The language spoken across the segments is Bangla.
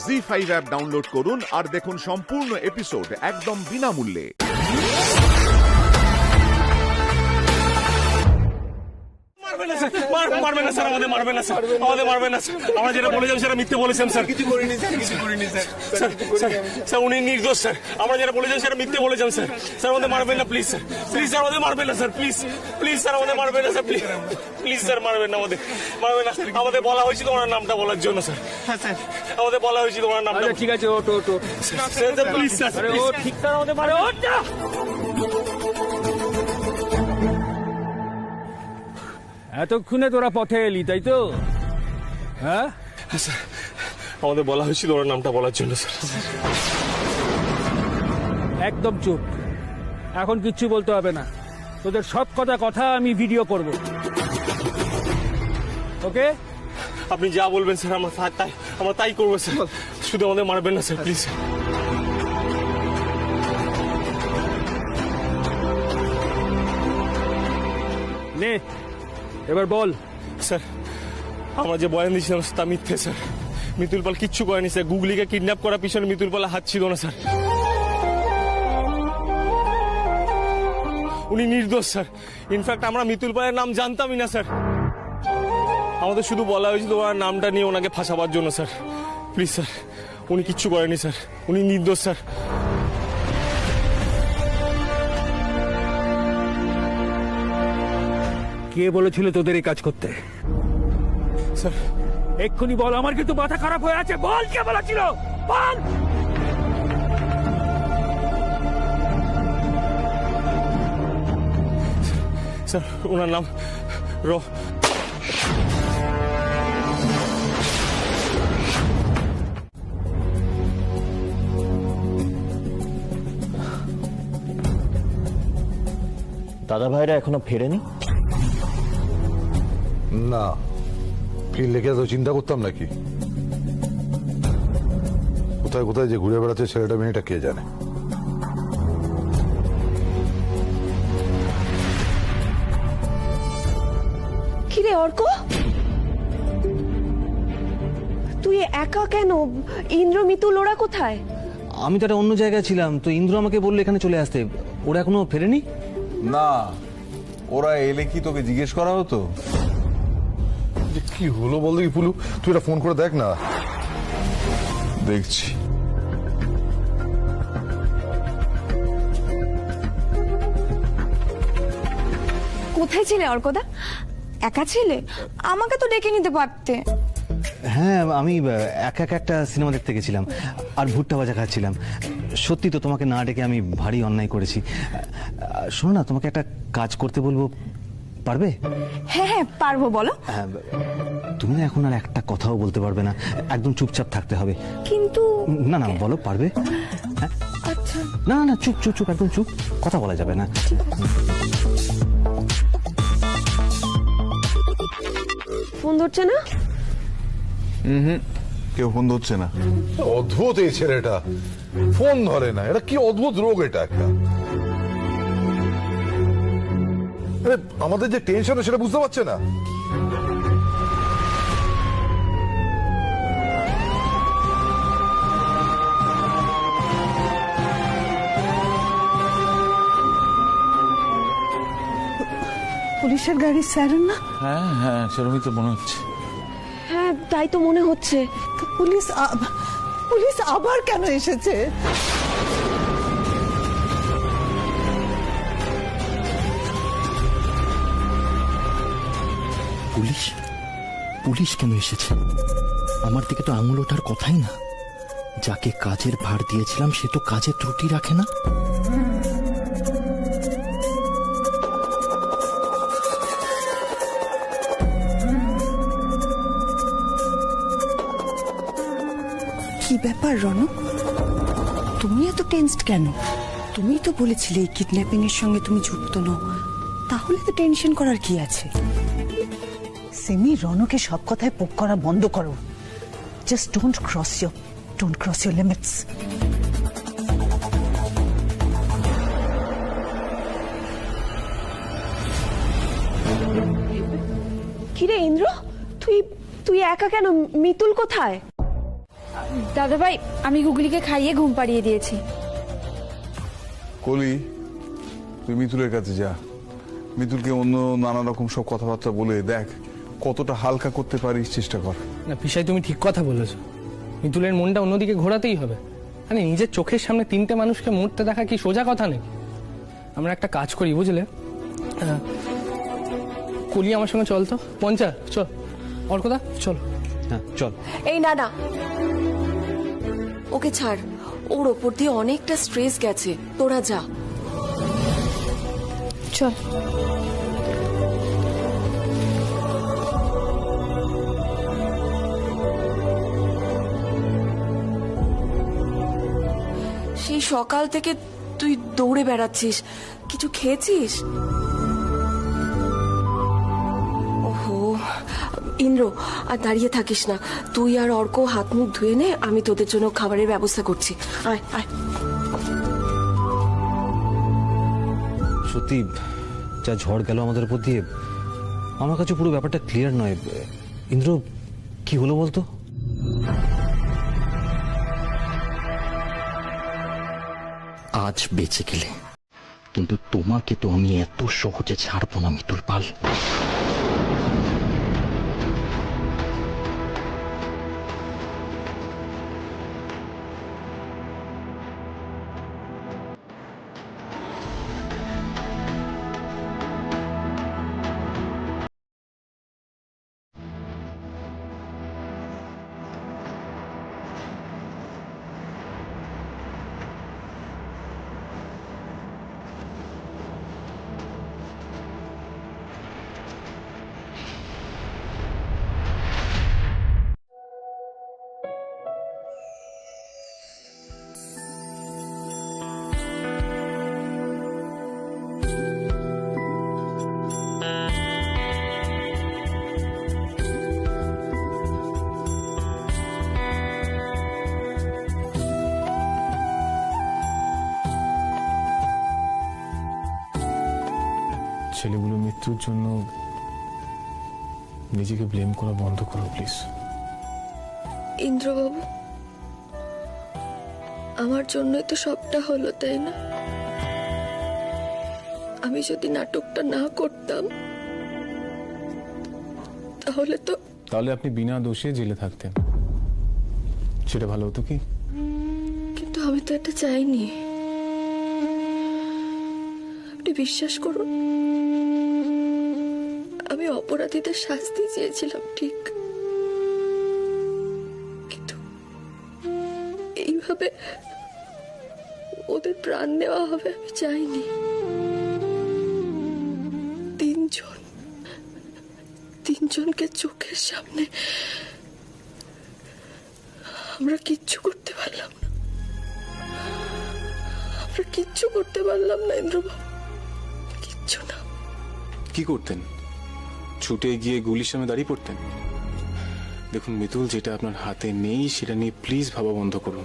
জি5 অ্যাপ ডাউনলোড করুন আর দেখুন সম্পূর্ণ এপিসোড একদম বিনামূল্যে। মারবেন না স্যার, আমাদের মারবেন না স্যার, আমাদের মারবেন না স্যার। আমরা যেটা বলেছিলাম সেটা মিথ্যে বলেছেন স্যার। কিছু করিনি স্যার, কিছু করিনি স্যার। স্যার উনি নির্দোষ স্যার, আমরা যেটা বলেছিলাম সেটা মিথ্যে বলেছেন স্যার। স্যার আমাদের মারবেন না প্লিজ স্যার, প্লিজ স্যার আমাদের মারবেন না স্যার, প্লিজ প্লিজ স্যার আমাদের মারবেন না স্যার, প্লিজ প্লিজ স্যার মারবেন না, আমাদের মারবেন না। আমাদের বলা হয়েছিল ওনার নামটা বলার জন্য স্যার। হ্যাঁ স্যার, আমাদের বলা হয়েছিল ওনার নামটা। ঠিক আছে, ওটো ওটো স্যার প্লিজ স্যার, ও ঠিক স্যার, আমাদের মারে ওটা। এতক্ষণে তোরা পথে এলি তাই তো? হ্যাঁ স্যার আমাদের বলা হয়েছিল ওনার নামটা বলার জন্য স্যার। একদম চুপ, এখন কিচ্ছু বলতে হবে না। তোদের সব কথা আমি ভিডিও করব, ওকে? আপনি যা বলবেন স্যার আমরা তাই করবো স্যার, শুধু আমাদের মারবেন না স্যার, প্লিজ। নে এবার বল। স্যার আমরা যে বয়ান দিয়েছিলাম তা মিথ্যে স্যার। মিতুল পাল কিচ্ছু করেনি স্যার। গুগলিকে কিডন্যাপ করার পিছনে মিতুল পালের হাত ছিল না স্যার। উনি নির্দোষ স্যার। ইনফ্যাক্ট আমরা মিতুল পালের নাম জানতামই না স্যার। আমাদের শুধু বলা হয়েছিল ওনার নামটা নিয়ে ওনাকে ফাঁসাবার জন্য স্যার। প্লিজ স্যার, উনি কিচ্ছু করেনি স্যার, উনি নির্দোষ স্যার। কে বলেছিল তোদের এই কাজ করতে? স্যার এক্ষুনি বল, আমার কিন্তু মাথা খারাপ হয়ে আছে। বল কে বলেছিল, বল। স্যার ওনার নাম দাদা ভাইরা এখনো ফেরেনি? না, ফিরলে কি এত চিন্তা করতাম নাকি? কোথায় কোথায় যে ঘুরে বেড়াচ্ছে ছেলেটা মেয়েটা কে জানে। কিরে অর্ক, তুই একা কেন? ইন্দ্র মিতুল ওরা কোথায়? আমি তো একটা অন্য জায়গায় ছিলাম, তো ইন্দ্র আমাকে বললো এখানে চলে আসতে। ওরা এখনো ফেরেনি? না, ওরা এলে কি তোকে জিজ্ঞেস করা হতো? যে কি হলো বল দেখি পুলু, তুই এটা ফোন করে দেখ না। দেখছি। কোথায় ছিলে অর্কদা? একা ছিলে? আমাকে তো ডেকে নিতে পারতে। হ্যাঁ, আমি একা একা একটা সিনেমা দেখতে গেছিলাম আর ভুট্টা ভাজা খাচ্ছিলাম। সত্যি তো, তোমাকে না ডেকে আমি ভারী অন্যায় করেছি। শোনো না, তোমাকে একটা কাজ করতে বলবো, পারবে? হ্যাঁ হ্যাঁ পারবো, বলো। হ্যাঁ, তুমি না এখন আর একটা কথাও বলতে পারবে না, একদম চুপচাপ থাকতে হবে। কিন্তু না না, বলো, পারবে? হ্যাঁ, আচ্ছা। না না, চুপ চুপ চুপ, একদম চুপ, কথা বলা যাবে না। ফোন ধরছে না? কেউ ফোন ধরছে না। অদ্ভুত এই ছেলেটা, ফোন ধরে না। এটা কি অদ্ভুত রোগ এটা একটা। আরে আমাদের যে টেনশন সেটা বুঝতে পারছে না। পুলিশের গাড়ির স্যারেন না? হ্যাঁ হ্যাঁ, সেরকমই তো মনে হচ্ছে। হ্যাঁ তাই তো মনে হচ্ছে। পুলিশ আবার কেন এসেছে? পুলিশ? পুলিশ কেন এসেছে? আমার দিকে তো আঙুল ওঠার কথাই না। যাকে কাজের ভার দিয়েছিলাম সে তো কাজে ত্রুটি রাখে না। কি ব্যাপার রনক, তুমি এত টেনসড কেন? তুমি তো বলেছিলে এই কিডন্যাপিং এর সঙ্গে তুমি যুক্ত নও, তাহলে তো টেনশন করার কি আছে? সেমি, রনকে সব কথায় পোক করা বন্ধ করো। Just don't cross your limits. কিরে ইন্দ্র, তুই তুই একা কেন? মিতুল কোথায়? দাদা ভাই, আমি গুগলিকে খাইয়ে ঘুম পাড়িয়ে দিয়েছি। কলি, তুই মিতুলের কাছে যা। মিতুলকে অন্য নানা রকম সব কথাবার্তা বলে দেখ কতটা হালকা করতে পারিস, চেষ্টা কর। না পিসাই, তুমি ঠিক কথা বলেছো। মিতুলের মনটা অন্যদিকে ঘোরাতেই হবে। মানে নিজের চোখের সামনে 3টে মানুষকে মরতে দেখা কি সোজা কথা নেই। আমরা একটা কাজ করি, বুঝলে? কলি আমার সঙ্গে চল তো। পঞ্চা চল, অর্কদা চল। হ্যাঁ চল। এই না না, ওকে ছাড়, ওর ওপর দিয়ে অনেকটা স্ট্রেস গেছে, তোরা যা। চল। সেই সকাল থেকে তুই দৌড়ে বেড়াচ্ছিস, কিছু খেয়েছিস? ওহো ইন্দ্র, আর দাঁড়িয়ে থাকিস না, তুই আর অর্ক হাত মুখ ধুয়ে নে, আমি তোদের জন্য খাবারের ব্যবস্থা করছি। আয় আয়। সত্যি যা ঝড় গেল আমাদের উপর দিয়ে, আমার কাছে পুরো ব্যাপারটা ক্লিয়ার নয়। ইন্দ্র, কি হলো বলতো? আজ বেঁচে গেলে, কিন্তু তোমাকে তো আমি এত সহজে ছাড়বো না মিতুল পাল। ছেলেগুলো মৃত্যুর জন্য নিজেকে ব্লেম করা বন্ধ করো প্লিজ। ইন্দ্রবাবু, আমার জন্যই তো সবটা হলো, তাই না? আমি যদি নাটকটা না করতাম তাহলে আপনি বিনা দোষে জেলে থাকতেন, সেটা ভালো হতো কি? কিন্তু আমি তো এটা চাইনি। আপনি বিশ্বাস করুন, আমি অপরাধীদের শাস্তি চেয়েছিলাম ঠিক, কিন্তু এইভাবে ওদের প্রাণ নেওয়া হবে আমি চাইনি। তিনজনকে চোখের সামনে আমরা কিচ্ছু করতে পারলাম না, ইন্দ্রবাবু, কিচ্ছু না। কি করতেন? ছুটে গিয়ে গুলির সামনে দাঁড়িয়ে পড়তেন? দেখুন মিতুল, যেটা আপনার হাতে নেই সেটা নিয়ে প্লিজ ভাবা বন্ধ করুন।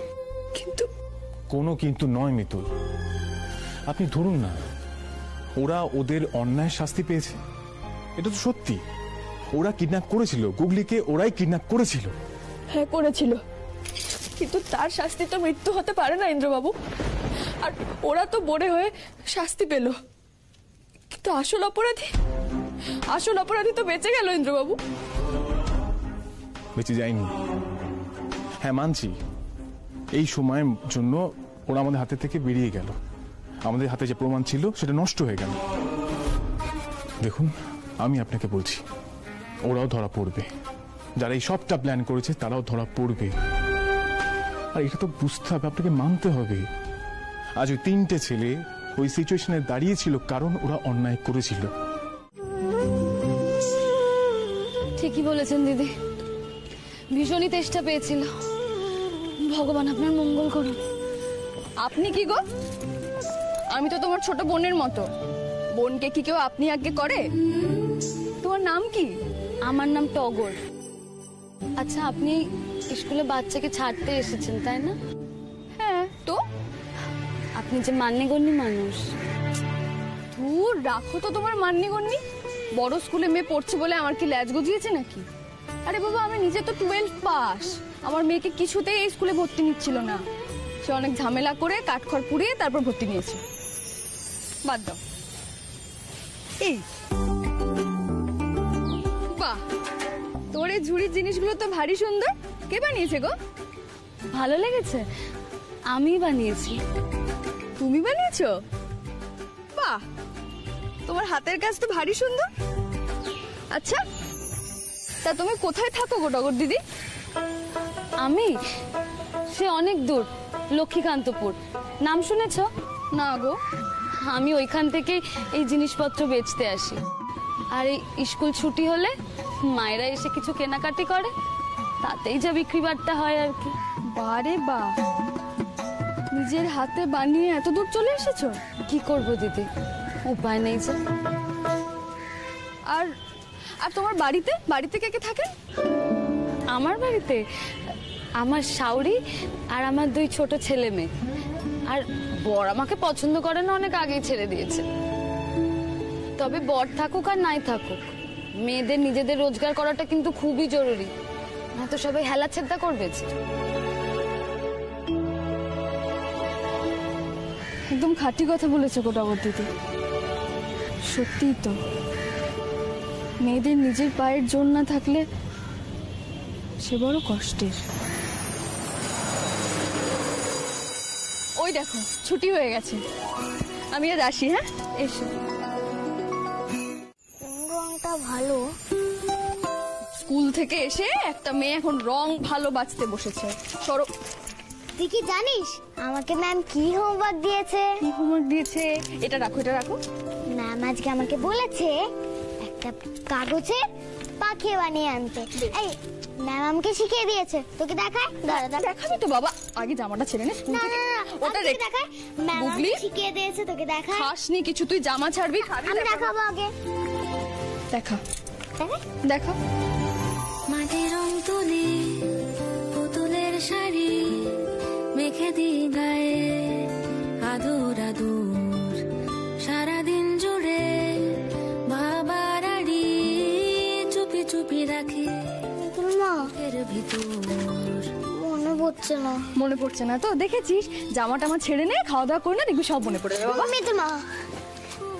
কিন্তু কোনো কিন্তু নয় মিতুল, আপনি ধরুন না, ওরা ওদের অন্যায় শাস্তি পেয়েছে, এটা তো সত্যি। ওরা কিডন্যাপ করেছিল গুগলিকে, ওরাই কিডন্যাপ করেছিল। হ্যাঁ করেছিল, কিন্তু তার শাস্তি তো মৃত্যু হতে পারে না ইন্দ্রবাবু। আর ওরা তো বড়ে হয়ে শাস্তি পেল, কিন্তু আসল অপরাধী তো বেঁচে গেল ইন্দ্রবাবু। বেঁচে যায়নি, হ্যাঁ মানছি, এই সময়ের জন্য ওরা আমাদের হাতে থেকে বেরিয়ে গেল, আমাদের হাতে যে প্রমাণ ছিল সেটা নষ্ট হয়ে গেল। দেখুন আমি আপনাকে বলছি, ওরাও ধরা পড়বে, যারা এই সবটা প্ল্যান করেছে তারাও ধরা পড়বে। আর এটা তো বুঝতে হবে, আপনাকে মানতে হবে, আজ ওই 3টে ছেলে ওই সিচুয়েশনে দাঁড়িয়েছিল কারণ ওরা অন্যায় করেছিল। ঠিকই বলেছেন দিদি, ভীষণই তেষ্টা পেয়েছিল। ভগবান আপনার মঙ্গল করুন। আপনি কি গো? আমি তো তোমার ছোট বোনের মতো, বোনকে কি কেউ আপনি আগে করে? তোমার নাম কি? আমার নাম টগর। আচ্ছা, আপনি স্কুলে বাচ্চাকে ছাড়তে এসেছেন তাই না? হ্যাঁ, তো আপনি যে মান্যগণ্যি মানুষ। দূর রাখো তো তোমার মান্যগণ্যি। বড় স্কুলে মেয়ে পড়ছে বলে আমার কি ল্যাজ গজিয়েছে নাকি? আরে বাবা আমি নিজে তো 12 পাস, আমার মেয়েকে কিছুতেই এই স্কুলে ভর্তি নিচ্ছিল না। সে অনেক ঝামেলা করে কাঠখড় পুড়িয়ে তারপর ভর্তি নিয়েছে। বাদ দাও। এই বাহ, তোর এই ঝুড়ির জিনিসগুলো তো ভারী সুন্দর। কে বানিয়েছে গো? ভালো লেগেছে? আমি বানিয়েছি। তুমি বানিয়েছো? বাহ, তোমার হাতের কাজ তো ভারী সুন্দর। আচ্ছা, তা তুমি কোথায় থাকো গো টগর দিদি? আমি সে অনেক দূর, লক্ষ্মীকান্তপুর। নাম শুনেছ? না গো। আমি ওইখান থেকে এই জিনিসপত্র বেচতে আসি। আর এই স্কুল ছুটি হলে মায়েরা এসে কিছু কেনাকাটি করে, তাতেই যা বিক্রি বাট্টা হয় আর কি। বারে বা, নিজের হাতে বানিয়ে এত দূর চলে এসেছো? কি করব দিদি, উপায় নেই যে। আর আর তোমার বাড়িতে বাড়িতে কে কে থাকে? আমার বাড়িতে আমার শাওরি আর আমার 2 ছোট ছেলে মেয়ে। আর বর আমাকে পছন্দ করে না, অনেক আগেই ছেড়ে দিয়েছে। তবে বর থাকুক আর নাই থাকুক, মেয়েদের নিজেদের রোজগার করাটা কিন্তু খুবই জরুরি, না তো সবাই হেলা ছেদ্দা করবে। একদম খাঁটি কথা বলেছো গো টগর দিদি। সত্যিই তো, মেয়েদের নিজের পায়ের জোর না থাকলে সে বড় কষ্টের। ওই দেখো ছুটি হয়ে গেছে, আমি আজ আসি। হ্যাঁ, এসো। রংটা ভালো। স্কুল থেকে এসে একটা মেয়ে এখন রং ভালো বাঁচতে বসেছে। সরো। তুই কি জানিস আমাকে ম্যাম কি হোমওয়ার্ক দিয়েছে? কি হোমওয়ার্ক দিয়েছে? এটা রাখো, এটা রাখো। ম্যাম আজকে আমাকে বলেছে একটা কাগজে পাখি বানিয়ে আনতে। এই ম্যাম আমাকে শিখিয়ে দিয়েছে, তোকে দেখায়? দাঁড়া, দেখাবি তো বাবা, আগে জামাটা ছেড়ে নে স্কুল থেকে। ওটা দেখায়। ম্যাম আমাকে শিখিয়ে দিয়েছে, তোকে দেখায়? খাসনি কিছু, তুই জামা ছাড়বি। আমি দেখাবো আগে। দেখা, দেখা। মাটির রং তুলি পুতুলের শাড়ি মেখে দি গায়ে আদুর আদুর, সারাদিন জুড়ে বাবার আড়ি চুপি চুপি রাখি এর ভিতর। মনে পড়ছে না। মনে পড়ছে না তো? দেখেছিস, জামাটা আমার ছেড়ে নে, খাওয়া দাওয়া করে না, দেখবি সব মনে পড়ে যাবে। মা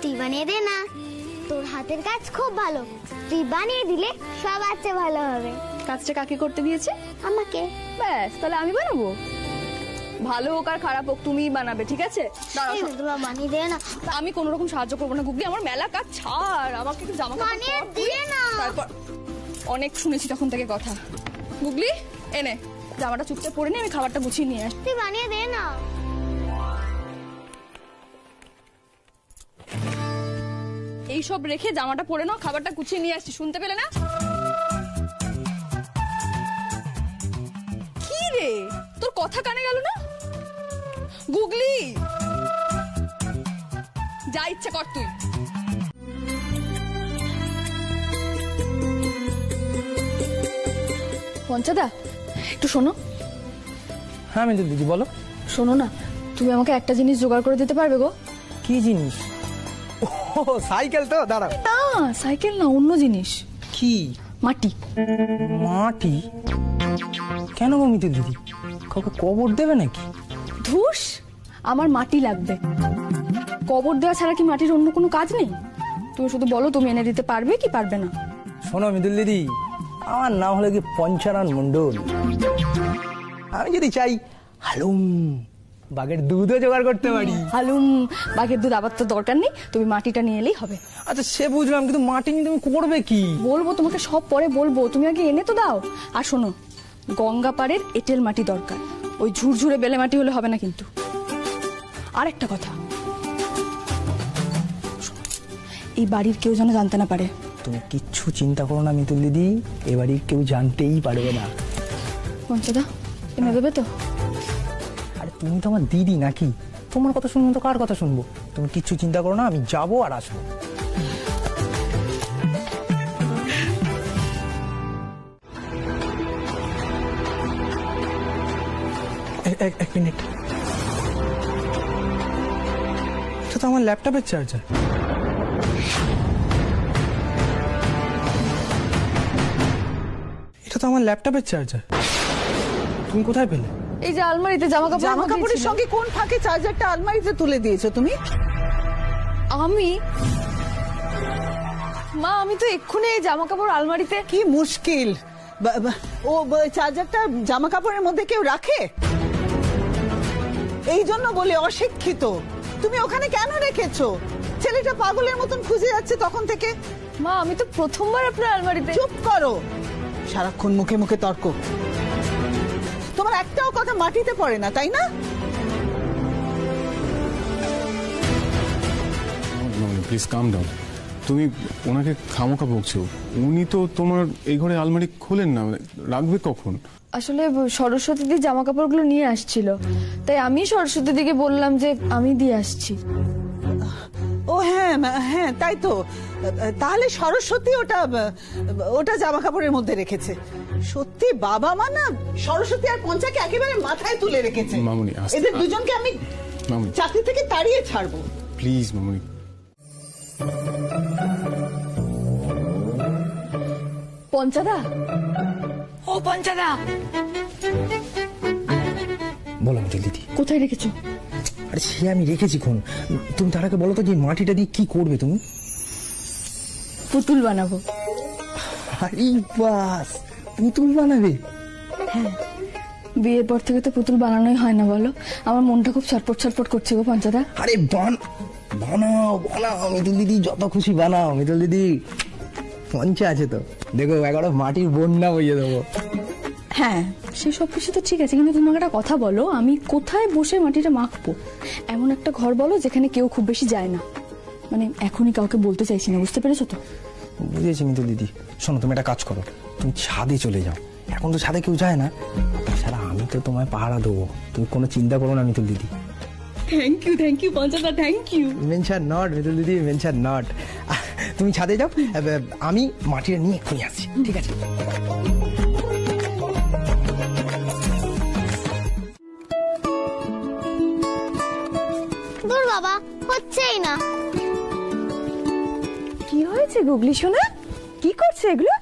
তুই বানিয়ে দে না, তোর হাতের কাজ খুব ভালো, তুই বানিয়ে দিলে সব আছে ভালো হবে। কাজটা কাকে করতে দিয়েছে? আমাকে। ব্যাস, তাহলে আমি বানাবো। ভালো হোক আর খারাপ হোক তুমিই বানাবে, ঠিক আছে? বানিয়ে দে না। আমি কোনো রকম সাহায্য করবো না গুগলি, আমার মেলা কাজ ছাড়, আমাকে একটু জামা বানিয়ে দিয়ে না। তারপর অনেক শুনেছি তখন থেকে কথা। গুগলি এনে জামাটা চুপচাপ পরে নে, আমি খাবারটা গুছিয়ে নিয়ে আসি। তুই বানিয়ে দে না। এইসব রেখে জামাটা পরে নাও, খাবারটা গুছিয়ে নিয়ে আসছি, শুনতে পেলে না? কি রে, তোর কথা কানে গেল না? গুগলি, যা ইচ্ছা কর তুই। পঞ্চাদা একটু শোনো। হ্যাঁ মিতুল দিদি বলো। শোনো না, তুমি আমাকে একটা জিনিস জোগাড় করে দিতে পারবে গো? কি জিনিস? ও সাইকেল তো, দাঁড়াও। না সাইকেল না, অন্য জিনিস। কি? মাটি। মাটি? কেন গো মিতুল দিদি, কাউকে কবর দেবে নাকি? ধুস, আমার মাটি লাগবে। কবর দেওয়া ছাড়া কি মাটির অন্য কোনো কাজ নেই? তুমি শুধু বলো তুমি এনে দিতে পারবে কি পারবে না। শোনো মিতুল দিদি, আমার নাম হলো কি পঞ্চানন মন্ডল। আমি যদি চাই হালুম বাঘের দুধও জোগাড় করতে পারি। হালুম বাঘের দুধ আবার তো দরকার নেই, তুমি মাটিটা নিয়ে এলেই হবে। আচ্ছা সে বুঝলাম, কিন্তু মাটি নিয়ে তুমি করবে কি? বলবো তোমাকে, সব পরে বলবো, তুমি আগে এনে তো দাও। আর শোনো, গঙ্গা পাড়ের এঁটেল মাটি দরকার, ওই ঝুরঝুরে বেলে মাটি হলে হবে না কিন্তু। আর একটা কথা, এই বাড়ির কেউ যেন জানতে না পারে। তুমি কিচ্ছু চিন্তা করো না মিতুল দিদি, এ বাড়ির কেউ জানতেই পারবে না। পঞ্চদা এনে দেবে তো? আরে তুমি তো আমার দিদি নাকি, তোমার কথা শুনবো তো কার কথা শুনবো? তুমি কিচ্ছু চিন্তা করো না, আমি যাবো আর আসবো। এক মিনিট, এটা তো আমার ল্যাপটপের চার্জার। তো আমার ল্যাপটপের চার্জার। তুমি কোথায় পেলে? এই যে আলমারিতে জামা কাপড়ের সঙ্গে কোন ফাঁকে চার্জারটা আলমারিতে তুলে দিয়েছো তুমি? মা আমি তো এক্ষুনি এই জামা কাপড় আলমারিতে। কি মুশকিল, ও চার্জারটা জামা কাপড়ের মধ্যে কেউ রাখে? এই জন্য বলে অশিক্ষিত। তুমি ওখানে কেন রেখেছো? ছেলেটা পাগলের মতন খুঁজে যাচ্ছে তখন থেকে। মা আমি তো প্রথমবার আপনার আলমারিতে। চুপ করো, সারাক্ষণ মুখে মুখে তর্ক। তোমার একটাও কথা মাটিতে পড়ে না, তাই না? Please calm down. তুমি ওনাকে খামোখা বকছো। উনি তো তোমার এই ঘরে আলমারি খোলেন না, রাখবে কখন? আসলে সরস্বতী দি জামা কাপড়গুলো নিয়ে আসছিল, তাই আমি সরস্বতী দিকে বললাম যে আমি দিয়ে আসছি। ও হ্যাঁ হ্যাঁ, তাই তো। তাহলে সরস্বতী ওটা জামা কাপড়ের মধ্যে রেখেছে। সত্যি বাবা মা না সরস্বতী আর পঞ্চাকে একেবারে মাথায় তুলে রেখেছে। মামুনি এদের দুজনকে আমি চাকরি থেকে তাড়িয়ে ছাড়বো। প্লিজ মামুনি। পঞ্চাদা, ও পঞ্চাদা, বলো মিতুল দিদি, কোথায় রেখেছো? আরে সে আমি রেখেছি কোন। তুমি তার আগে বলো তো যে মাটিটা দিয়ে কি করবে তুমি? পুতুল বানাবো। আরে বাস, পুতুল বানাবে? হ্যাঁ, বিয়ের পর থেকে তো পুতুল বানানোই হয় না বলো। আমার মনটা খুব ছটপট ছটপট করছে গো পঞ্চাদা। আরে বানাও বানাও মিতুল দিদি, যত খুশি বানাও মিতুল দিদি। পঞ্চা আছে তো, দেখো 11 মাটির বন্যা বইয়ে দেবো। হ্যাঁ সে সব কিছু তো ঠিক আছে, কিন্তু তুমি একটা কথা বলো, আমি কোথায় বসে মাটিটা মাখবো? এমন একটা ঘর বলো যেখানে কেউ খুব বেশি যায় না। মানে এখনই কাউকে বলতে চাইছি না, বুঝতে পেরেছো তো? বুঝেছি মিতুল দিদি। শোনো, তুমি একটা কাজ করো, তুমি ছাদে চলে যাও। এখন তো ছাদে কেউ যায় না, তাছাড়া আমি তো তোমায় পাহারা দেবো, তুমি কোনো চিন্তা করো না মিতুল দিদি। থ্যাংক ইউ পঞ্চাদা, thank you. Mention not Mitul দিদি, মেনশন নট। তুমি ছাদে যাও, আমি মাটিটা নিয়ে এক্ষুনি আসছি, ঠিক আছে? দূর বাবা, হচ্ছেই না। কি হয়েছে গুগলি সোনা? কি করছে এগুলো?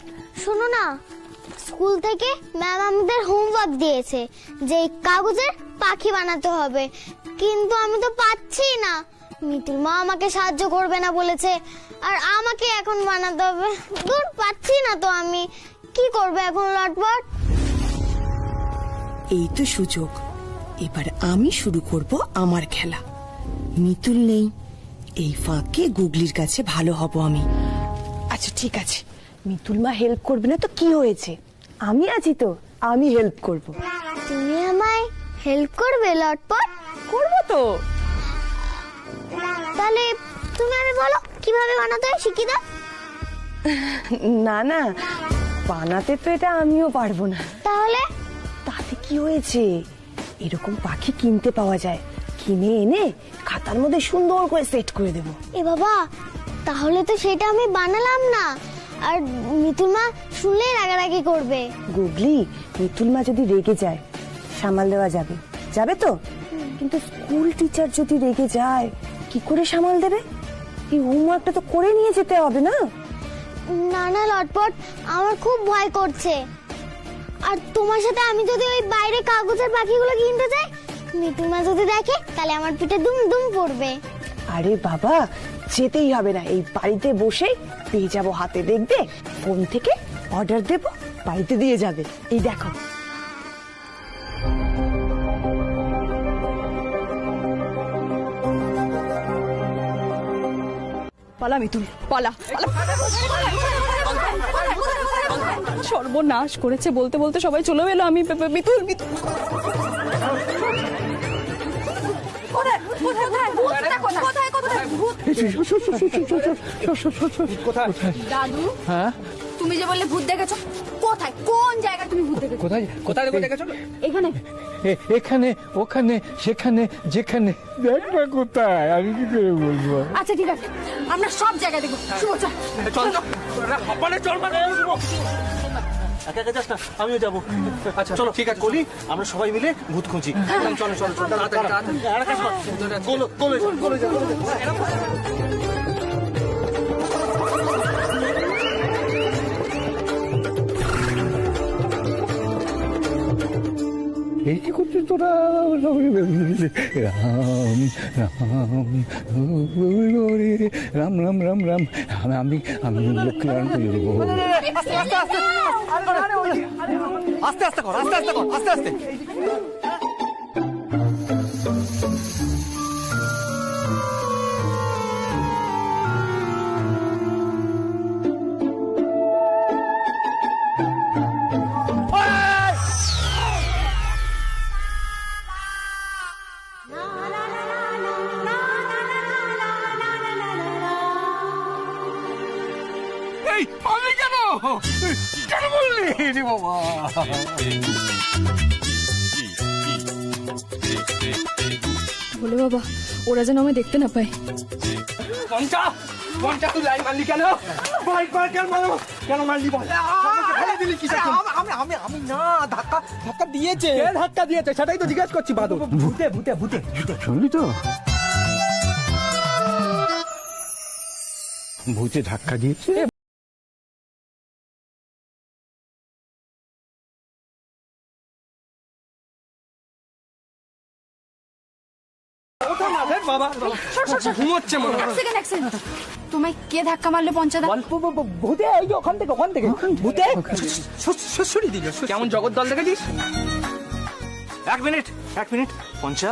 শোনো না, স্কুল থেকে ম্যাম আমাদের হোমওয়ার্ক দিয়েছে যে কাগজের পাখি বানাতে হবে, কিন্তু আমি তো পাচ্ছি না। মিতুল মা আমাকে সাহায্য করবে না বলেছে, আর আমাকে এখন বানাতে হবে। দূর, পাচ্ছি না তো আমি। কি করবে এখন লটপট? এই তো সুযোগ, এবার আমি শুরু করব আমার খেলা। মিতুল নেই, এই ফাঁকে গুগলির কাছে ভালো হব আমি। আচ্ছা ঠিক আছে, মিতুল মা হেল্প করবে না তো কি হয়েছে? আমি আছি তো, আমি হেল্প করব। তুমি আমায় হেল্প করবে লটপট? করব তো। তাহলে তুমি আমি বলো কিভাবে বানাতে হয়, শিখিয়ে দাও। না না, বানাতে তো এটা আমিও পারবো না। তাহলে? তাতে কি হয়েছে, এরকম পাখি কিনতে পাওয়া যায়, কিনে এনে খাতার মধ্যে সুন্দর করে সেট করে দেবো। এ বাবা, তাহলে তো সেটা আমি বানালাম না, আর মিতুল মা শুনলে রাগারাগি করবে। গুগলি, মিতুল মা যদি রেগে যায় সামাল দেওয়া যাবে, যাবে তো? কিন্তু স্কুল টিচার যদি রেগে যায় কি করে সামাল দেবে? এই হোমওয়ার্কটা তো করে নিয়ে যেতে হবে না? না না লটপট, আমার খুব ভয় করছে। আর তোমার সাথে আমি যদি ওই বাইরে কাগজের পাখিগুলো কিনতে যাই, মিতুল মা যদি দেখে তাহলে আমার পিঠে দুম দুম পড়বে। আরে বাবা, যেতেই হবে না, এই বাড়িতে বসে পেয়ে যাবো হাতে, দেখবে ফোন থেকে অর্ডার দেব, বাড়িতে দিয়ে যাবে। এই দেখো। পালা মিতুল, পালা। সর্বনাশ করেছে, বলতে বলতে সবাই চলে এলো। আমি মিতুল মিতুল দাদু, হ্যাঁ তুমি যে বললে ভূত দেখেছো, কোথায়, কোন জায়গায় তুমি ভূত দেখেছো? কোথায় কোথায় দেখেছো? এখানে, এখানে, ওখানে, সেখানে, যেখানে। দেখবে কোথায়, আমি কি করে বলবো? আচ্ছা ঠিক আছে, আমরা সব জায়গায় দেখবো। শুভ, চল একা একা যাস না, আমিও যাবো। আচ্ছা চলো, ঠিক আছে বলি, আমরা সবাই মিলে ভূত খুঁজি। চলো চলো চলো, এই কি করছিস তোরা? রাম রাম রাম রাম রাম আমি আমি লক্ষ্মীনারায়ণ পুজো দেবো। আস্তে আস্তে কর, আস্তে আস্তে কর, আস্তে আস্তে। আমি কেন কেন বললি রে বাবা? বলে বাবা ওরা যেন আমায় দেখতে না পায়। পঞ্চা পঞ্চা তুই লাইন মারলি কেন? ভাই কেন মারো? কেন মারলি বল? দিলি কি? আমি আমি আমি না, ধাক্কা ধাক্কা দিয়েছে। কে ধাক্কা দিয়েছে সেটাই তো জিজ্ঞাসা করছি। বাদল ভূতে ভূতে ভূতে শুনলি তো? ভূতে ধাক্কা দিয়েছে। ঘুমোচ্ছে মনে হয়। তোমায় কে ধাক্কা মারলে পঞ্চাদা? ভূতে এই যে ওখান থেকে ভূতে সরি দিল। কেমন জগৎ দল দেখেছিস? এক মিনিট পঞ্চা,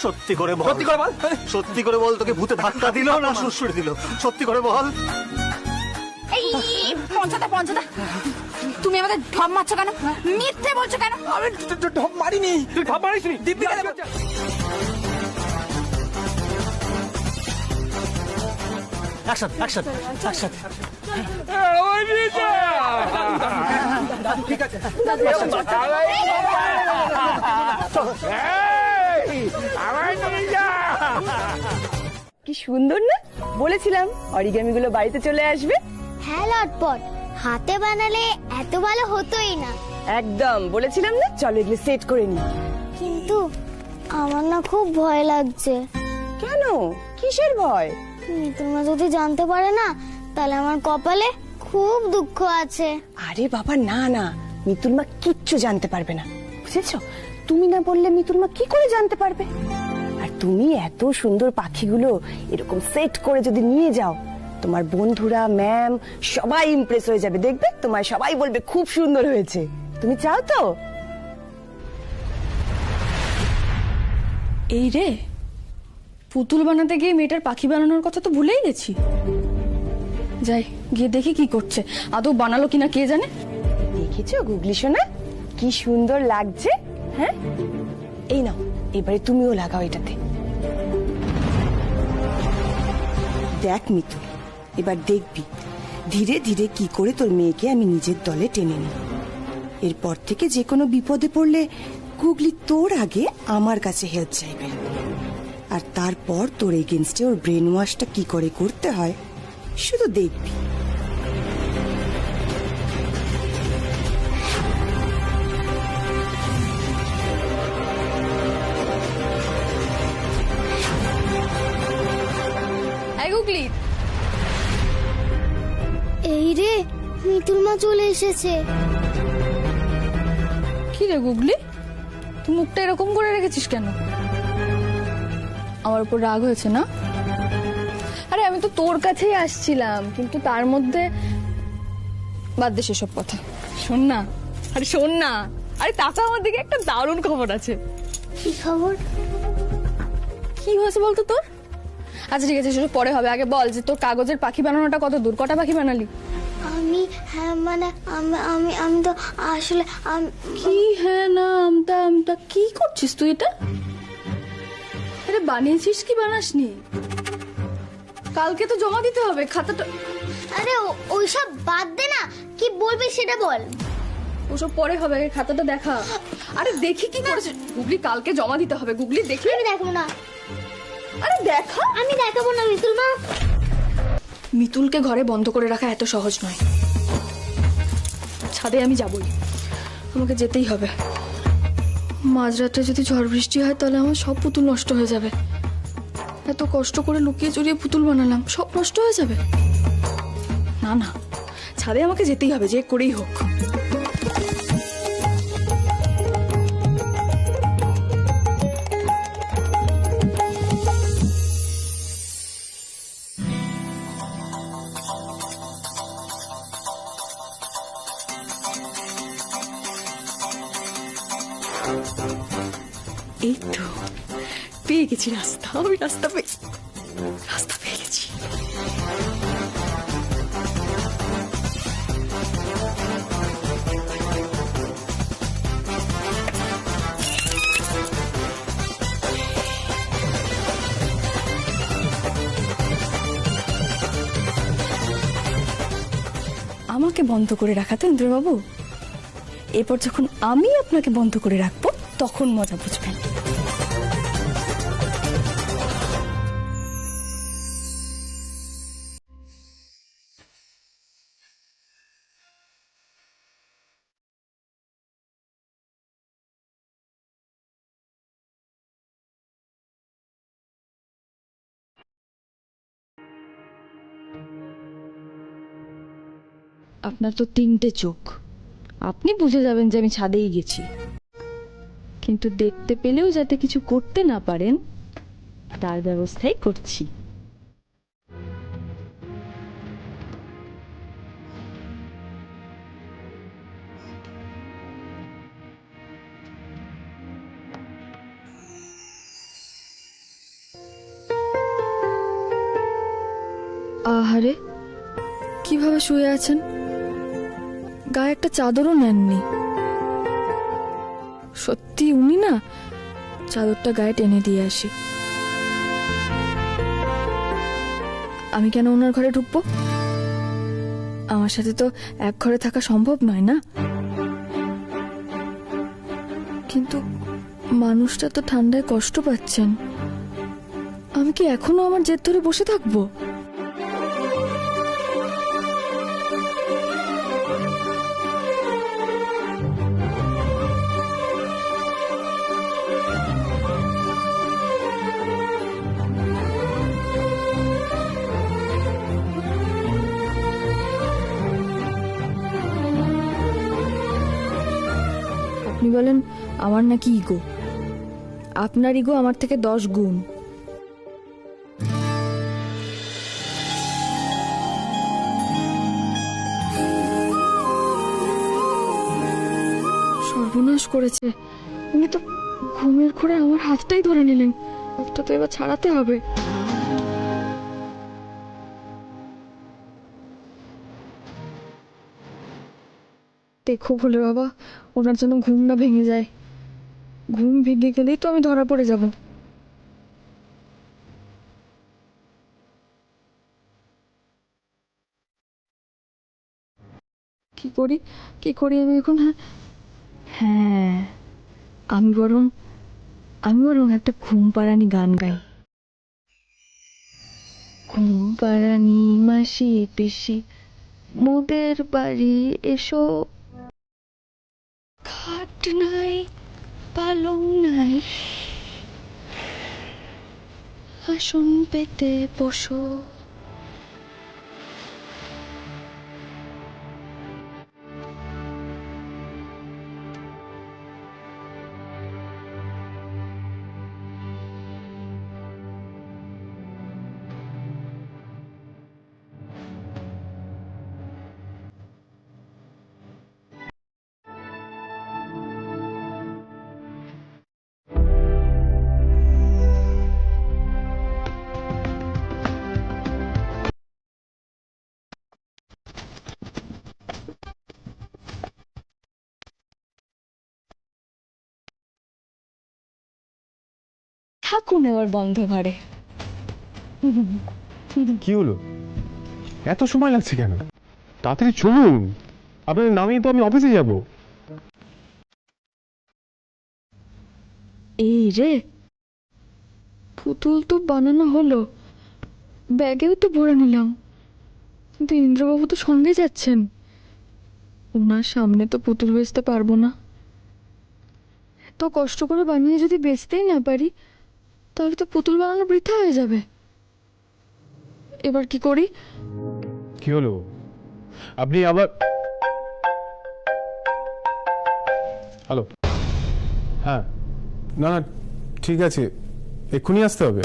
সত্যি করে বল, সত্যি করে বল, সত্যি করে বল, তোকে ভূতে ধাক্কা দিল না সুড়সুড়ি দিল? সত্যি করে বল। এই পঞ্চাদা তুমি আমাদের ঢপ মারছো কেন? মিথ্যে বলছো কেন? আমি ঢপ মারিনি। তুই ঢপ মারিসনি? দিব্যি একসাথে একসাথে একসাথে। ঠিক আছে। কি সুন্দর না? বলেছিলাম অরিগামি গুলো বাড়িতে চলে আসবে। হ্যাঁ লটপট, হাতে বানালে এত ভালো হতোই না। একদম বলেছিলাম না? চলো এগুলো সেট করে নি। কিন্তু আমার না খুব ভয় লাগছে। কেন? কিসের ভয়? মিতুল মা যদি জানতে পারে না, তাহলে আমার কপালে খুব দুঃখ আছে। আরে বাবা না না, মিতুল মা কিচ্ছু জানতে পারবে না, বুঝেছো? তুমি না বললে মিতুল মা কি করে জানতে পারবে? আর তুমি এত সুন্দর পাখিগুলো এরকম সেট করে যদি নিয়ে যাও, তোমার বন্ধুরা, ম্যাম সবাই ইমপ্রেস হয়ে যাবে। দেখবে তোমায় সবাই বলবে খুব সুন্দর হয়েছে। তুমি চাও তো? এই রে, পুতুল বানাতে গিয়ে মেয়েটার পাখি বানানোর কথা তো ভুলেই গেছি। যাই গিয়ে দেখি কি করছে, আদৌ বানালো কিনা কে জানে। দেখেছো গুগলি সোনা কি সুন্দর লাগছে? হ্যাঁ, এই নাও এবারে তুমিও লাগাও এটাতে। দেখ মিতুল, এবার দেখবি ধীরে ধীরে কি করে তোর মেয়েকে আমি নিজের দলে টেনে নিই। এরপর থেকে যে কোনো বিপদে পড়লে গুগলি তোর আগে আমার কাছে হেল্প চাইবে। আর তারপর তোর এগেনস্টে ওর ব্রেন ওয়াশটা কি করে করতে হয় শুধু দেখবি। গুগলি, এই রে, মিতুল মা চলে এসেছে। কি রে গুগলি, তুই মুখটা এরকম করে রেখেছিস কেন? আমার উপর রাগ হয়েছে না? আরে আমি তো তোর কাছেই আসছিলাম, কিন্তু তার মধ্যে বাদ দে সেসব কথা। শোন না, আরে শোন না, আরে তাকা আমার দিকে, একটা দারুণ খবর আছে। কি খবর? কি হয়েছে বলতো তোর? আচ্ছা ঠিক আছে, সেটা পরে হবে। আগে বল যে তোর কাগজের পাখি বানানোটা কত দূর, কটা পাখি বানালি? আমি হ্যাঁ মানে আমি আমি তো আসলে কি হ্যাঁ না আমতা আমতা কি করছিস তুই এটা? আরে বানিয়েছিস কি বানাসনি? কালকে তো জমা দিতে হবে খাতাটা। আরে ওইসব বাদ দে না, কি বলবি সেটা বল। ওসব পরে হবে, আগে খাতাটা দেখা। আরে দেখি কি করেছিস। গুগলি কালকে জমা দিতে হবে, গুগলি দেখি। আমি দেখবো না। আরে দেখা। আমি দেখাবো না মিতুল মা। মিতুলকে ঘরে বন্ধ করে রাখা এত সহজ নয়। ছাদে আমি যাবই, আমাকে যেতেই হবে। মাঝরাতে যদি ঝড় বৃষ্টি হয় তাহলে আমার সব পুতুল নষ্ট হয়ে যাবে। এত কষ্ট করে লুকিয়ে চুরিয়ে পুতুল বানালাম, সব নষ্ট হয়ে যাবে। না না, ছাদে আমাকে যেতেই হবে, যে করেই হোক। এই তো পেয়ে গেছি রাস্তা, আমি রাস্তা পেয়ে গেছি। আমাকে বন্ধ করে রাখাতে ইন্দ্রবাবু, এরপর যখন আমি আপনাকে বন্ধ করে রাখবো তখন মজা বুঝবেন। আপনার তো 3টে চোখ, আপনি বুঝে যাবেন যে আমি ছাদেই গেছি, কিন্তু দেখতে পেলেও যাতে কিছু করতে না পারেন তার ব্যবস্থাই করছি। আহারে, কিভাবে শুয়ে আছেন? গায়ে একটা চাদরও নেননি। সত্যি উনি না, চাদরটা গায়ে টেনে দিয়ে আসি। আমি কেন ওনার ঘরে ঢুকবো? আমার সাথে তো এক ঘরে থাকা সম্ভব নয় না। কিন্তু মানুষটা তো ঠান্ডায় কষ্ট পাচ্ছেন, আমি কি এখনো আমার জেদ ধরে বসে থাকবো? আপনি বলেন আমার নাকি ইগো? আপনার ইগো আমার থেকে 10 গুণ। সর্বনাশ করেছে উনি তো। ঘুমের ঘোরে আমার হাতটাই ধরে নিলেন, হাতটা তো এবার ছাড়াতে হবে। দেখো ভোলে বাবা, ওনার জন্য ঘুম না ভেঙে যায়। ঘুম ভেঙে গেলেই তো আমি ধরা পড়ে যাব। কি করি আমি এখন? হ্যাঁ, আমি বরং একটা ঘুম পাড়ানি গান গাই। ঘুম পাড়ানি মাসি পিসি মোদের বাড়ি এসো, খাট নাই পালং নাই আসন পেতে বসো। থাকুন এবার বন্ধ ঘরে। কি হলো, এত সময় লাগছে কেন? তাড়াতাড়ি চলুন, আপনার নামেই তো আমি অফিসে যাব। এই রে, পুতুল তো বানানো হলো, ব্যাগেও তো ভরে নিলাম, কিন্তু ইন্দ্রবাবু তো সঙ্গে যাচ্ছেন। ওনার সামনে তো পুতুল বেচতে পারবো না। এত কষ্ট করে বানিয়ে যদি বেচতেই না পারি, তাহলে তো পুতুল বানানো বৃথা হয়ে যাবে। এবার কি করি? কি হলো, আপনি আবার? হ্যালো, হ্যাঁ, না না ঠিক আছে, এক্ষুনি আসতে হবে।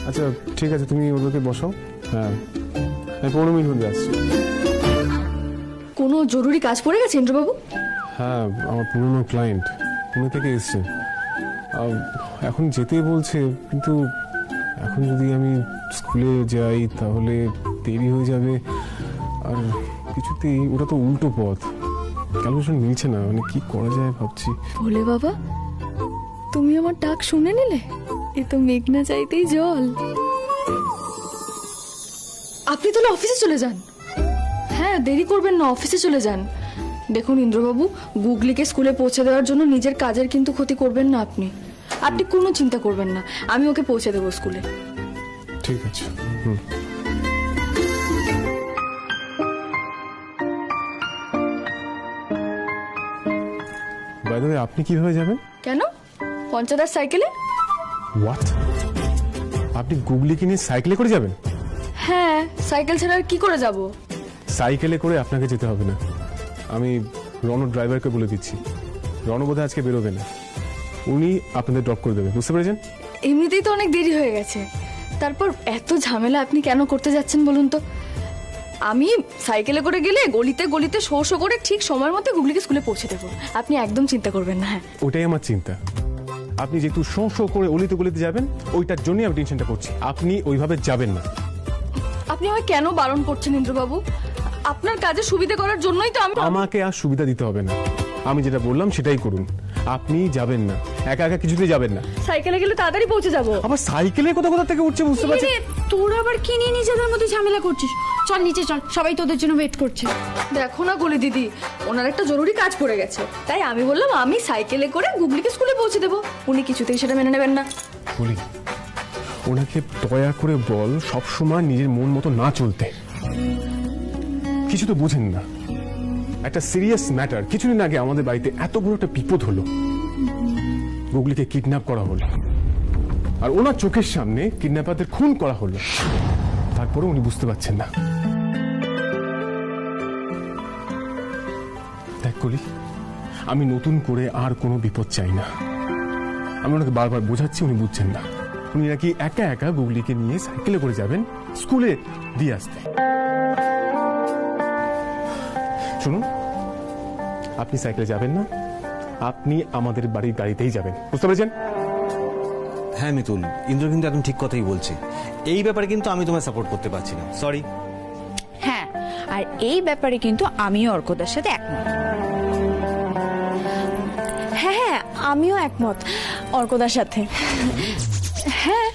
আচ্ছা ঠিক আছে, তুমি ওদেরকে বসাও। হ্যাঁ, আমি 15 মিনিট হয়ে আসছি। কোনো জরুরি কাজ পড়ে গেছে ইন্দ্রবাবু? হ্যাঁ, আমার পুরনো ক্লায়েন্ট পুনে থেকে এসছে। এখন যেতে বলছে, কিন্তু এখন যদি আমি স্কুলে যাই তাহলে দেরি হয়ে যাবে। আর কিছুতেই ওটা তো উল্টো পথ, ক্যালকুলেশন মিলছে না, মানে কি করা যায় ভাবছি। ভোলে বাবা, তুমি আমার ডাক শুনে নিলে? এ তো মেঘ না চাইতেই জল। আপনি তাহলে অফিসে চলে যান। হ্যাঁ, দেরি করবেন না, অফিসে চলে যান। দেখুন ইন্দ্রবাবু, গুগলিকে স্কুলে পৌঁছে দেওয়ার জন্য নিজের কাজের কিন্তু ক্ষতি করবেন না আপনি। আপনি কোনো চিন্তা করবেন না, আমি ওকে পৌঁছে দেবো স্কুলে। ঠিক আছে। বাই দ্য ওয়ে, আপনি কিভাবে যাবেন? কেন? পঞ্চদার সাইকেলে। হোয়াট? আপনি গুগলিকে নিয়ে সাইকেলে করে যাবেন? হ্যাঁ, সাইকেল ছাড়া আর কি করে যাব? সাইকেলে করে আপনাকে যেতে হবে না, আমি রণ ড্রাইভারকে বলে দিচ্ছি। রণ বোধহয় আজকে বেরোবে না, উনি আপনাদের ড্রপ করে দেবেন, বুঝতে পেরেছেন? এমনিতেই তো অনেক দেরি হয়ে গেছে, তারপর এত ঝামেলা আপনি কেন করতে যাচ্ছেন বলুন তো? আমি সাইকেলে করে গেলে গলিতে গলিতে শো শো করে ঠিক সময়ের মধ্যে গুগলিকে স্কুলে পৌঁছে দেবো, আপনি একদম চিন্তা করবেন না। হ্যাঁ, ওটাই আমার চিন্তা। আপনি যেহেতু শো শো করে অলিতে গলিতে যাবেন, ওইটার জন্যই আমি টেনশনটা করছি। আপনি ওইভাবে যাবেন না। আপনি আমায় কেন বারণ করছেন ইন্দ্রবাবু? আপনার কাজে সুবিধা করার জন্যই তো আমি। আমাকে আর সুবিধা দিতে হবে না, আমি যেটা বললাম সেটাই করুন। আপনি যাবেন না, একা একা কিছুতেই যাবেন না। সাইকেলে গেলে তাড়াতাড়ি পৌঁছে যাবো। আবার সাইকেলে কোথা থেকে উঠছে বুঝতে পারছি। তোর আবার কি নিয়ে নিজেদের মধ্যে ঝামেলা করছিস? চল নিচে চল, সবাই তোদের জন্য ওয়েট করছে। দেখো না গলি দিদি, ওনার একটা জরুরি কাজ পড়ে গেছে, তাই আমি বললাম আমি সাইকেলে করে গুগলিকে স্কুলে পৌঁছে দেবো। উনি কিছুতেই সেটা মেনে নেবেন না। বলি, ওনাকে দয়া করে বল সবসময় নিজের মন মতো না চলতে। কিছু তো বুঝেন না, একটা সিরিয়াস ম্যাটার। কিছুদিন আগে আমাদের বাড়িতে এত বড় একটা বিপদ হলো, গুগলিকে কিডন্যাপ করা হলো, আর ওনার চোখের সামনে কিডন্যাপারদের খুন করা হলো। তারপরে উনি বুঝতে পারছেন না। দেখ কলি, আমি নতুন করে আর কোনো বিপদ চাই না। আমি ওনাকে বারবার বোঝাচ্ছি, উনি বুঝছেন না। উনি নাকি একা একা গুগলিকে নিয়ে সাইকেলে করে যাবেন স্কুলে দিয়ে আসতে। শুনুন, আপনি সাইকেলে যাবেন না, আপনি আমাদের বাড়ির গাড়িতেই যাবেন, বুঝতে পেরেছেন? হ্যাঁ মিতুল, ইন্দ্র কিন্তু একদম ঠিক কথাই বলছে। এই ব্যাপারে কিন্তু আমি তোমায় সাপোর্ট করতে পারছি না, সরি। হ্যাঁ, আর এই ব্যাপারে কিন্তু আমিও অর্কদার সাথে একমত। হ্যাঁ হ্যাঁ, আমিও একমত অর্কদার সাথে। হ্যাঁ,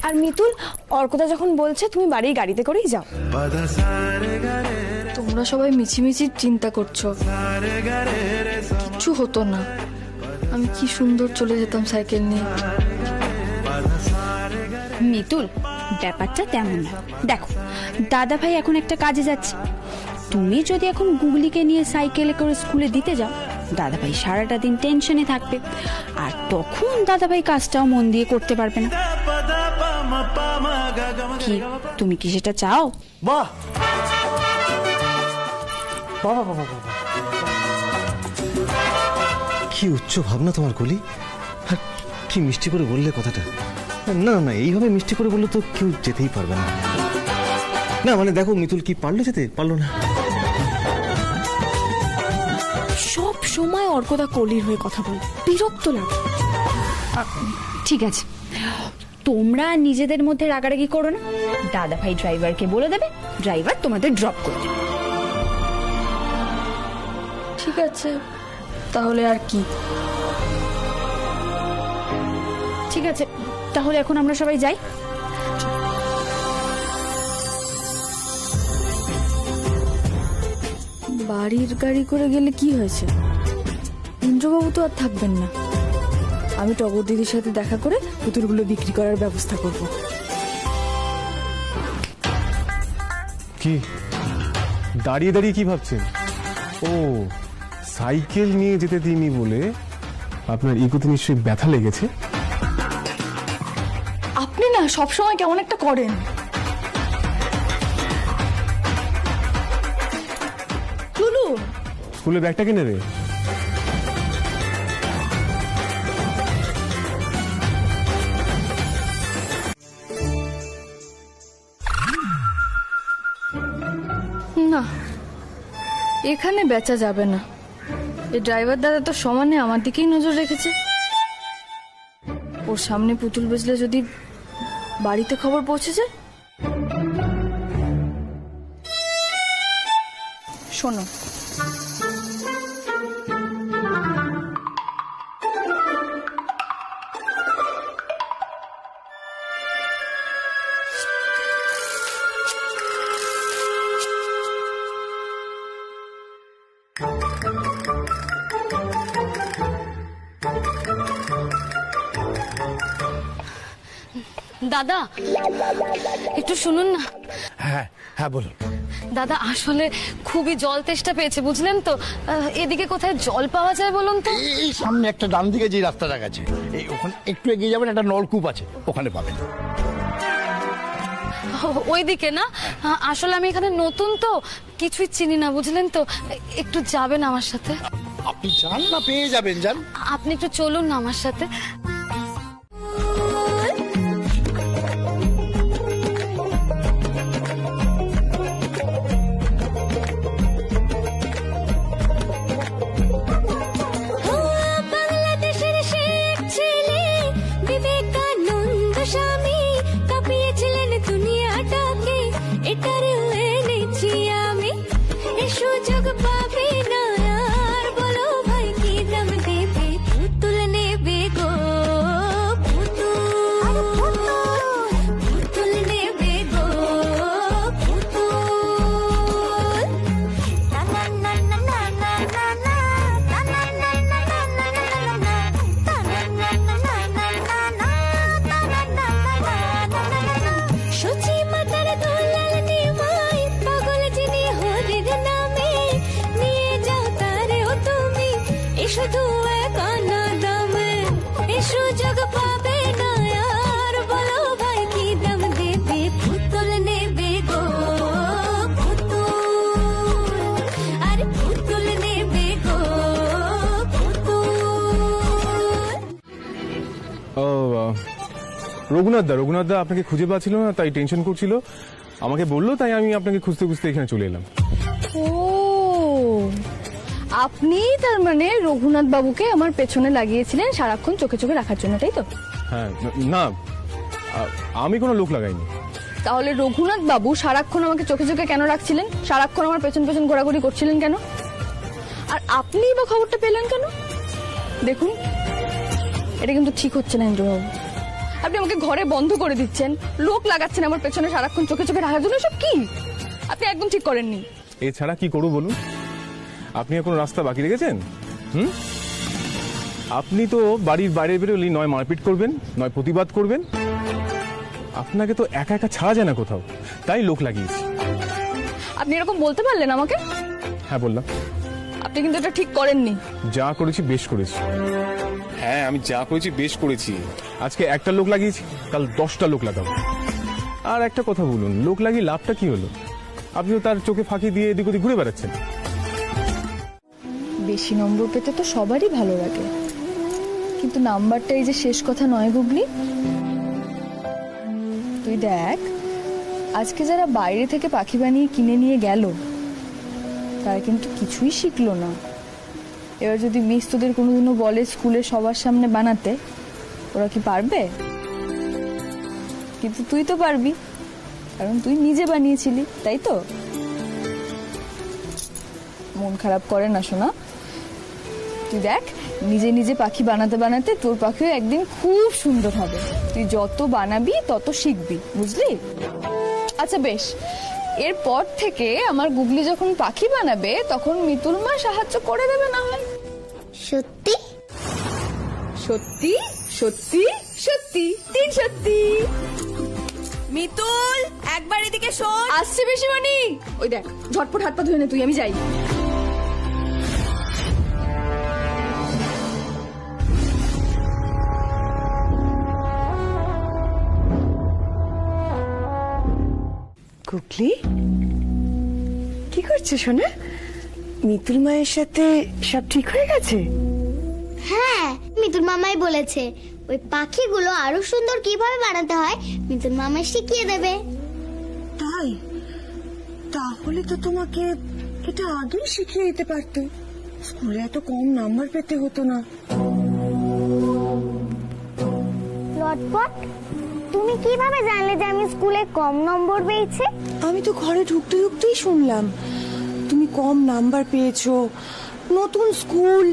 আর মিতুল, অর্কদা যখন বলছে তুমি বাড়ির গাড়িতে করেই যাও। তোমরা সবাই মিছিমিছি চিন্তা করছো, কিচ্ছু হতো না। আমি কি সুন্দর চলে যেতাম সাইকেল নিয়ে। মিতুল, ব্যাপারটা তেমন না। দেখো, দাদা ভাই এখন একটা কাজে যাচ্ছে, তুমি যদি এখন গুগলিকে নিয়ে সাইকেলে করে স্কুলে দিতে যাও, দাদা ভাই সারাটা দিন টেনশনে থাকবে, আর তখন দাদা ভাই কাজটাও মন দিয়ে করতে পারবে না। কি তুমি কি সেটা চাও? বাহ, কি উচ্চ ভাবনা তোমার কলি, আর কি মিষ্টি করে বললে কথাটা। না না, এইভাবে মিষ্টি করে বললে তো কেউ যেতেই পারবে না। না মানে দেখো, মিতুল কি পারলো যেতে, পারলো না। সব সময় অর্কদা কলির হয়ে কথা বল, বিরক্ত লাগে। ঠিক আছে, তোমরা নিজেদের মধ্যে রাগারাগি করো না। দাদা ভাই ড্রাইভারকে বলে দেবে, ড্রাইভার তোমাদের ড্রপ করে দেবে। ঠিক আছে, তাহলে আর কি। ঠিক আছে, তাহলে এখন আমরা সবাই যাই। বাড়ির গাড়ি করে গেলে কি হয়েছে? ইন্দ্রবাবু তো আর থাকবেন না। আমি টগর দিদির সাথে দেখা করে পুতুলগুলো বিক্রি করার ব্যবস্থা করব। কি দাঁড়িয়ে দাঁড়িয়ে কি ভাবছেন? ও, সাইকেল নিয়ে যেতে দিইনি বলে আপনার ইগোতে নিশ্চয়ই ব্যথা লেগেছে। আপনি না সবসময় কেমন একটা করেন। টুলু, স্কুলে ব্যাগটা কিনে দে। না, এখানে বেচা যাবে না, এই ড্রাইভার দাদা তো সমানে আমার দিকেই নজর রেখেছে। ওর সামনে পুতুল বেচলে যদি বাড়িতে খবর পৌঁছে যায়। শোনো, দাদা একটু শুনুন না। হ্যাঁ হ্যাঁ বলুন। দাদা আসলে খুবই জল তেষ্টা পেয়েছে, বুঝলেন তো। এদিকে কোথায় জল পাওয়া যায় বলুন তো? এই সামনে একটা ডান দিকে যে রাস্তাটা গেছে, এই ওখানে একটু এগিয়ে যাবেন, একটা নলকূপ আছে, ওখানে পাবেন। ওইদিকে না? আসলে আমি এখানে নতুন তো, কিছুই চিনি না, বুঝলেন তো। একটু যাবেন আমার সাথে? আপনি যান না, পেয়ে যাবেন, যান। আপনি একটু চলুন না আমার সাথে। বাংলাদেশের শেখ ছেলে বিবেকানন্দ স্বামী কাঁপিয়েছিলেন দুনিয়াটাকে, এটারে এনেছি আমি। এ সুযোগ পাবে না আর, বলো ভাই কি দাম দেবে? পুতুল নেবে গো, পুতুল নেবে গো, পুতুল। সচি মাতার দোলাল নিমাই, পাগল যিনি হরির নামে, নিয়ে যাও তারে ও তুমি, এ শুধু এক আনা দামে। এ সুযোগ পাবে না আর, বলো ভাই কি দাম দেবে? পুতুল নেবে গো, পুতুল। আরে পুতুল নেবে গো, পুতুল। ও রঘুনাথ দা আপনাকে খুঁজে পাচ্ছিল না, তাই টেনশন করছিল, আমাকে বললো, তাই আমি আপনাকে খুঁজতে খুঁজতে এখানে চলে এলাম। ও আপনি তার মানে রঘুনাথ বাবুকে আমার পেছনে লাগিয়েছিলেন সারাক্ষণ চোখে চোখে রাখার জন্য, তাই তো? হ্যাঁ, না আমি কোনো লোক লাগাইনি। তাহলে রঘুনাথ বাবু সারাক্ষণ আমাকে চোখে চোখে কেন রাখছিলেন? সারাক্ষণ আমার পেছন পেছন ঘোরাঘুরি করছিলেন কেন? আর আপনি বা খবরটা পেলেন কেন? দেখুন, এটা কিন্তু ঠিক হচ্ছে না ইন্দ্রবাবু। আপনি আমাকে ঘরে বন্ধ করে দিচ্ছেন, লোক লাগাচ্ছেন আমার পেছনে সারাক্ষণ চোখে চোখে রাখার জন্য, সব কি আপনি একদম ঠিক করেননি। এছাড়া কি করবো বলুন? আপনি এখন রাস্তা বাকি রেখেছেন? আপনি তো বাড়ির বাইরে বেরোলেই নয় মারপিট করবেন, নয় প্রতিবাদ করবেন। আপনাকে তো একা একা ছাড়া যায় না কোথাও, তাই লোক লাগিয়েছি। আপনি এরকম বলতে পারলেন আমাকে? হ্যাঁ বললাম। আপনি কিন্তু এটা ঠিক করেননি। যা করেছি বেশ করেছি। হ্যাঁ, আমি যা করেছি বেশ করেছি। আজকে একটা লোক লাগিয়েছি, কাল 10টা লোক লাগাবো। আর একটা কথা বলুন, লোক লাগিয়ে লাভটা কি হলো? আপনিও তার চোখে ফাঁকি দিয়ে এদিক ওদিক ঘুরে বেড়াচ্ছেন। বেশি নম্বর পেতে তো সবারই ভালো লাগে, কিন্তু নাম্বারটা এই যে শেষ কথা নয় গুগলি। তুই দেখ, আজকে যারা বাইরে থেকে পাখি বানিয়ে কিনে নিয়ে গেল, তারা কিন্তু কিছুই শিখলো না। এবার যদি মিস তোদের কোনোদিনও বলে স্কুলে সবার সামনে বানাতে, ওরা কি পারবে? কিন্তু তুই তো পারবি, কারণ তুই নিজে বানিয়েছিলি, তাই তো? মন খারাপ করে না শোনা। তুই দেখ, নিজে নিজে পাখি বানাতে বানাতে তোর পাখিও একদিন খুব সুন্দর হবে। তুই যত বানাবি তত শিখবি, বুঝলি? আচ্ছা বেশ, এরপর থেকে আমার গুগলি যখন পাখি বানাবে তখন মিতুল মা সাহায্য করে দেবে না হয়? সত্যি সত্যি সত্যি সত্যি 3 সত্যি। মিতুল একবার এদিকে শোন। আসছে বেশিমণি। ওই দেখ, ঝটপট হাত পা ধুয়ে নে তুই, আমি যাই। গুগলি কি করছো সোনা? মিতুল মায়ের সাথে সব ঠিক হয়ে গেছে? হ্যাঁ, মিতুল মামাই বলেছে ওই পাখিগুলো আরো সুন্দর কিভাবে বানাতে হয় মিতুল মামাই শিখিয়ে দেবে। তাই? তাহলে তো তোমাকে এটা আগেই শিখিয়ে দিতে পারতো। স্কুলে এত কম নাম্বার পেতে হতো না। লটপট, তুমি কিভাবে জানলে যে আমি স্কুলে কম নম্বর পেয়েছি? আমি তো ঘরে ঢুকতে ঢুকতেই শুনলাম তুমি কম নাম্বার পেয়েছো, নতুন স্কুল।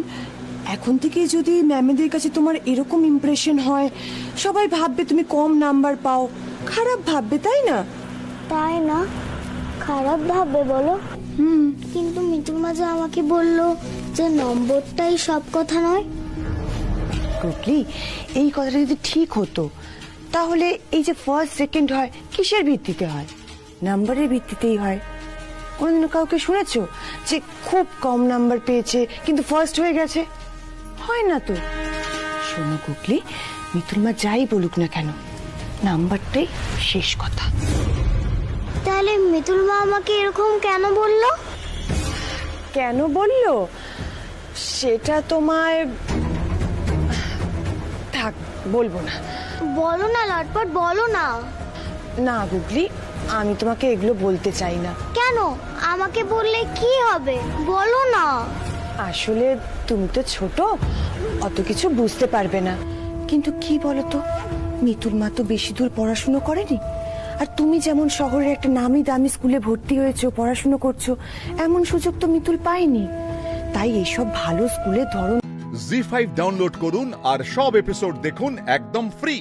এখন থেকে যদি ম্যামেদের কাছে তোমার এরকম ইমপ্রেশন হয়, সবাই ভাববে তুমি কম নাম্বার পাও, খারাপ ভাববে, তাই না? তাই না? খারাপ ভাববে বলো? কিন্তু মিতুল মা যে আমাকে বললো যে নম্বরটাই সব কথা নয়। গুগলি, এই কথাটা যদি ঠিক হতো তাহলে এই যে ফার্স্ট সেকেন্ড হয় কিসের ভিত্তিতে হয়? নাম্বারের ভিত্তিতেই হয়। কোনোদিনও কাউকে শুনেছো যে খুব কম নাম্বার পেয়েছে কিন্তু ফার্স্ট হয়ে গেছে? হয় না তো। শোনো গুগলি, মিতুল মা যাই বলুক না কেন, নাম্বারটাই শেষ কথা। তাহলে মিতুল মা আমাকে এরকম কেন বললো? কেন বললো সেটা তোমায় থাক বলবো না। বলো না লটপট, বলো না। না গুগলি, আমি তোমাকে এগুলো বলতে চাই না। কেন? আমাকে বললে কি হবে? বলো না। আসলে তুমি তো ছোট, অত কিছু বুঝতে পারবে না। কিন্তু কি বলতো, মিতুল মা তো বেশি দূর পড়াশুনো করেনি। আর তুমি যেমন শহরের একটা নামি দামি স্কুলে ভর্তি হয়েছো, পড়াশুনো করছো, এমন সুযোগ তো মিতুল পায়নি। তাই এসব ভালো স্কুলে ধরো। জি5 ডাউনলোড করুন আর সব এপিসোড দেখুন একদম ফ্রি।